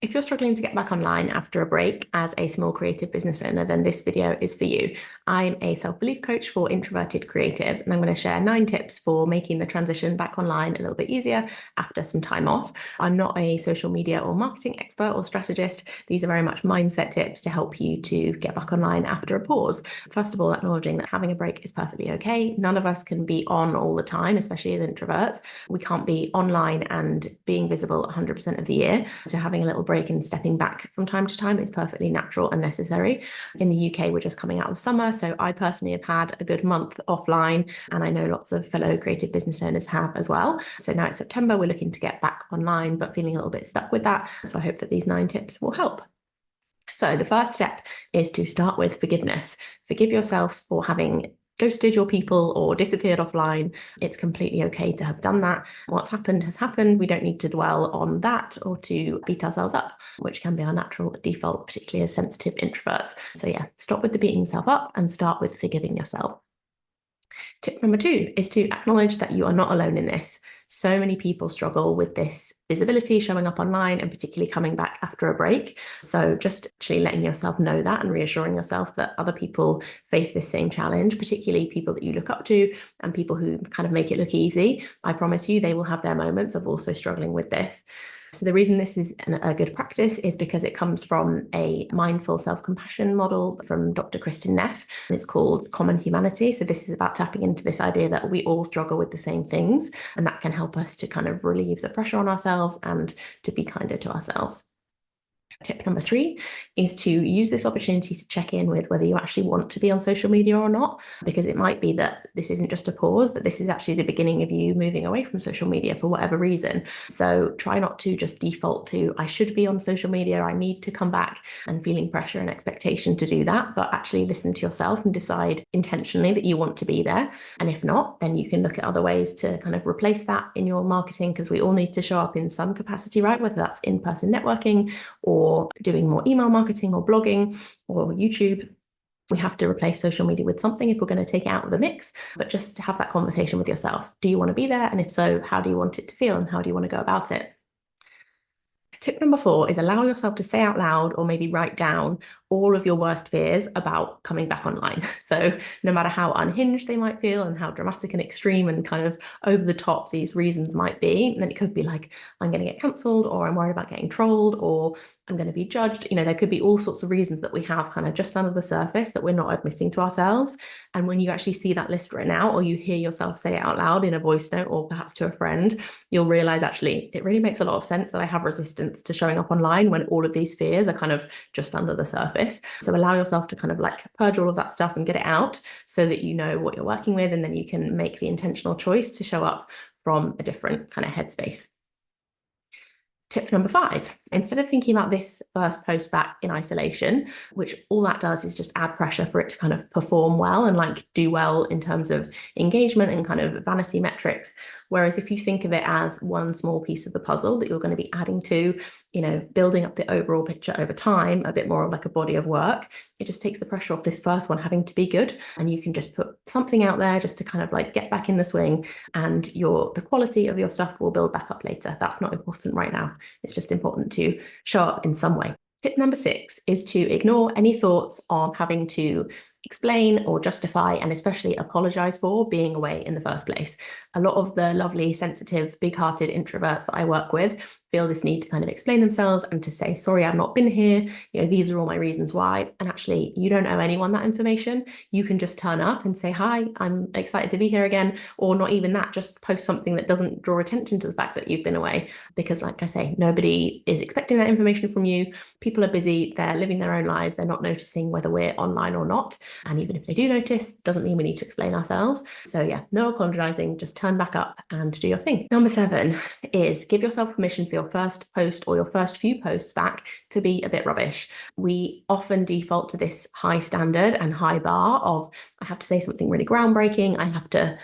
If you're struggling to get back online after a break as a small creative business owner, then this video is for you. I'm a self-belief coach for introverted creatives, and I'm going to share 9 tips for making the transition back online a little bit easier after some time off. I'm not a social media or marketing expert or strategist. These are very much mindset tips to help you to get back online after a pause. First of all, acknowledging that having a break is perfectly okay. None of us can be on all the time, especially as introverts. We can't be online and being visible 100% of the year. So having a little break and stepping back from time to time is perfectly natural and necessary. In the UK, we're just coming out of summer, so I personally have had a good month offline, and I know lots of fellow creative business owners have as well. So now it's September, we're looking to get back online, but feeling a little bit stuck with that. So I hope that these 9 tips will help. So the first step is to start with forgiveness. Forgive yourself for having ghosted your people or disappeared offline. It's completely okay to have done that. What's happened has happened. We don't need to dwell on that or to beat ourselves up, which can be our natural default, particularly as sensitive introverts. So yeah, stop with the beating yourself up and start with forgiving yourself. Tip number 2 is to acknowledge that you are not alone in this. So many people struggle with this visibility, showing up online, and particularly coming back after a break. So just actually letting yourself know that and reassuring yourself that other people face this same challenge, particularly people that you look up to and people who kind of make it look easy. I promise you, they will have their moments of also struggling with this. So the reason this is a good practice is because it comes from a mindful self-compassion model from Dr. Kristin Neff, and it's called Common Humanity. So this is about tapping into this idea that we all struggle with the same things, and that can help us to kind of relieve the pressure on ourselves and to be kinder to ourselves. Tip number 3 is to use this opportunity to check in with whether you actually want to be on social media or not, because it might be that this isn't just a pause, but this is actually the beginning of you moving away from social media for whatever reason. So try not to just default to, I should be on social media, I need to come back, and feeling pressure and expectation to do that, but actually listen to yourself and decide intentionally that you want to be there. And if not, then you can look at other ways to kind of replace that in your marketing, because we all need to show up in some capacity, right? Whether that's in-person networking or doing more email marketing or blogging or YouTube. We have to replace social media with something if we're going to take it out of the mix, but just to have that conversation with yourself. Do you want to be there? And if so, how do you want it to feel and how do you want to go about it? Tip number 4 is allow yourself to say out loud or maybe write down all of your worst fears about coming back online. So no matter how unhinged they might feel and how dramatic and extreme and kind of over the top these reasons might be, then it could be like, I'm going to get cancelled, or I'm worried about getting trolled, or I'm going to be judged. There could be all sorts of reasons that we have kind of just under the surface that we're not admitting to ourselves. And when you actually see that list written out, or you hear yourself say it out loud in a voice note or perhaps to a friend, you'll realize actually it really makes a lot of sense that I have resistance to showing up online when all of these fears are kind of just under the surface. So allow yourself to kind of like purge all of that stuff and get it out so that you know what you're working with, and then you can make the intentional choice to show up from a different kind of headspace. Tip number 5, instead of thinking about this first post back in isolation, which all that does is just add pressure for it to kind of perform well and like do well in terms of engagement and kind of vanity metrics. Whereas if you think of it as one small piece of the puzzle that you're going to be adding to, building up the overall picture over time, a bit more like a body of work, it just takes the pressure off this first one having to be good. And you can just put something out there just to kind of like get back in the swing, and the quality of your stuff will build back up later. That's not important right now. It's just important to show up in some way. Tip number 6 is to ignore any thoughts of having to explain or justify, and especially apologize for being away in the first place. A lot of the lovely, sensitive, big-hearted introverts that I work with feel this need to kind of explain themselves and to say, sorry, I've not been here. These are all my reasons why. And actually, you don't owe anyone that information. You can just turn up and say, hi, I'm excited to be here again. Or not even that, just post something that doesn't draw attention to the fact that you've been away. Because like I say, nobody is expecting that information from you. People are busy, they're living their own lives, they're not noticing whether we're online or not. And even if they do notice, doesn't mean we need to explain ourselves. So yeah, no apologizing, just turn back up and do your thing. Number 7 is give yourself permission for your first post or your first few posts back to be a bit rubbish. We often default to this high standard and high bar of, I have to say something really groundbreaking, I have to,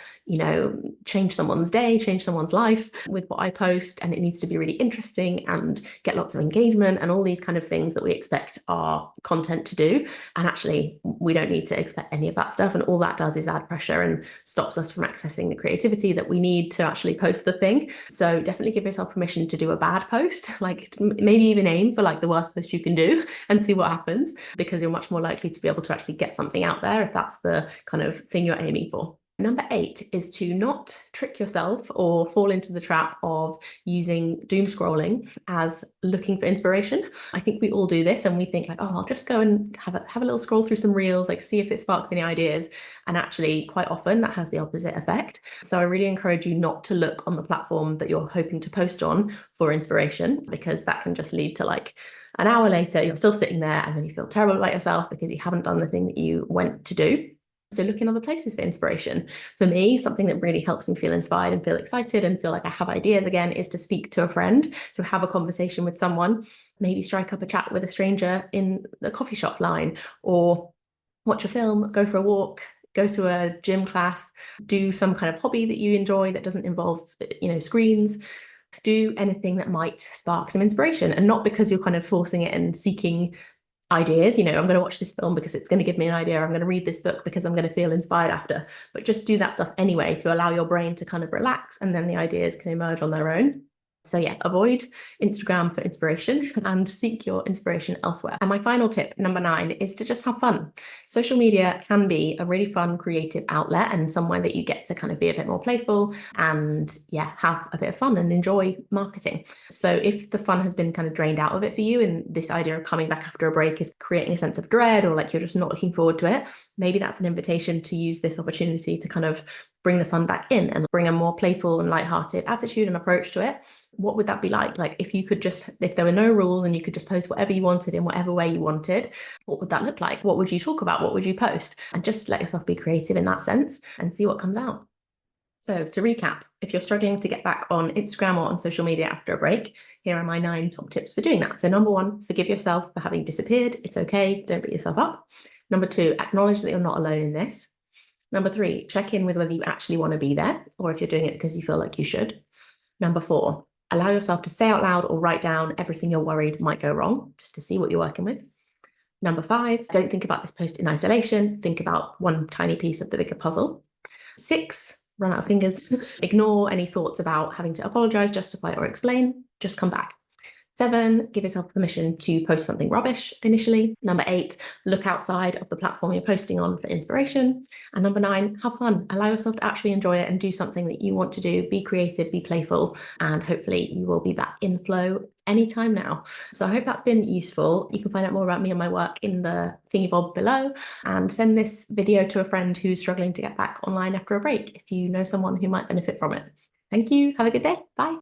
change someone's day, change someone's life with what I post, and it needs to be really interesting and get lots of engagement and all these kind of things that we expect our content to do. And actually, we don't need to expect any of that stuff. And all that does is add pressure and stops us from accessing the creativity that we need to actually post the thing. So definitely give yourself permission to do a bad post, like maybe even aim for like the worst post you can do and see what happens, because you're much more likely to be able to actually get something out there if that's the kind of thing you're aiming for. Number 8 is to not trick yourself or fall into the trap of using doom scrolling as looking for inspiration. I think we all do this and we think like, oh, I'll just go and have a little scroll through some reels, like see if it sparks any ideas. And actually quite often that has the opposite effect. So I really encourage you not to look on the platform that you're hoping to post on for inspiration, because that can just lead to like an hour later, you're still sitting there and then you feel terrible about yourself because you haven't done the thing that you went to do. So look in other places for inspiration. For me, something that really helps me feel inspired and feel excited and feel like I have ideas again is to speak to a friend. So have a conversation with someone, maybe strike up a chat with a stranger in the coffee shop line, or watch a film, go for a walk, go to a gym class, do some kind of hobby that you enjoy that doesn't involve, screens. Do anything that might spark some inspiration, and not because you're kind of forcing it and seeking ideas, I'm going to watch this film because it's going to give me an idea, I'm going to read this book because I'm going to feel inspired after, but just do that stuff anyway to allow your brain to kind of relax, and then the ideas can emerge on their own. So yeah, avoid Instagram for inspiration and seek your inspiration elsewhere. And my final tip, number 9, is to just have fun. Social media can be a really fun, creative outlet and somewhere that you get to kind of be a bit more playful and have a bit of fun and enjoy marketing. So if the fun has been kind of drained out of it for you, and this idea of coming back after a break is creating a sense of dread, or like you're just not looking forward to it, maybe that's an invitation to use this opportunity to kind of bring the fun back in and bring a more playful and lighthearted attitude and approach to it. What would that be like? Like if there were no rules and you could just post whatever you wanted in whatever way you wanted, what would that look like? What would you talk about? What would you post? And just let yourself be creative in that sense and see what comes out. So to recap, if you're struggling to get back on Instagram or on social media after a break, here are my 9 top tips for doing that. So number 1, forgive yourself for having disappeared. It's okay. Don't beat yourself up. Number 2, acknowledge that you're not alone in this. Number 3, check in with whether you actually want to be there, or if you're doing it because you feel like you should. Number 4, allow yourself to say out loud or write down everything you're worried might go wrong, just to see what you're working with. Number 5, don't think about this post in isolation. Think about one tiny piece of the bigger puzzle. 6, run out of fingers. Ignore any thoughts about having to apologize, justify, or explain. Just come back. 7, give yourself permission to post something rubbish initially. Number 8, look outside of the platform you're posting on for inspiration. And number 9, have fun. Allow yourself to actually enjoy it and do something that you want to do. Be creative, be playful, and hopefully you will be back in the flow anytime now. So I hope that's been useful. You can find out more about me and my work in the thingy bob below, and send this video to a friend who's struggling to get back online after a break if you know someone who might benefit from it. Thank you. Have a good day. Bye.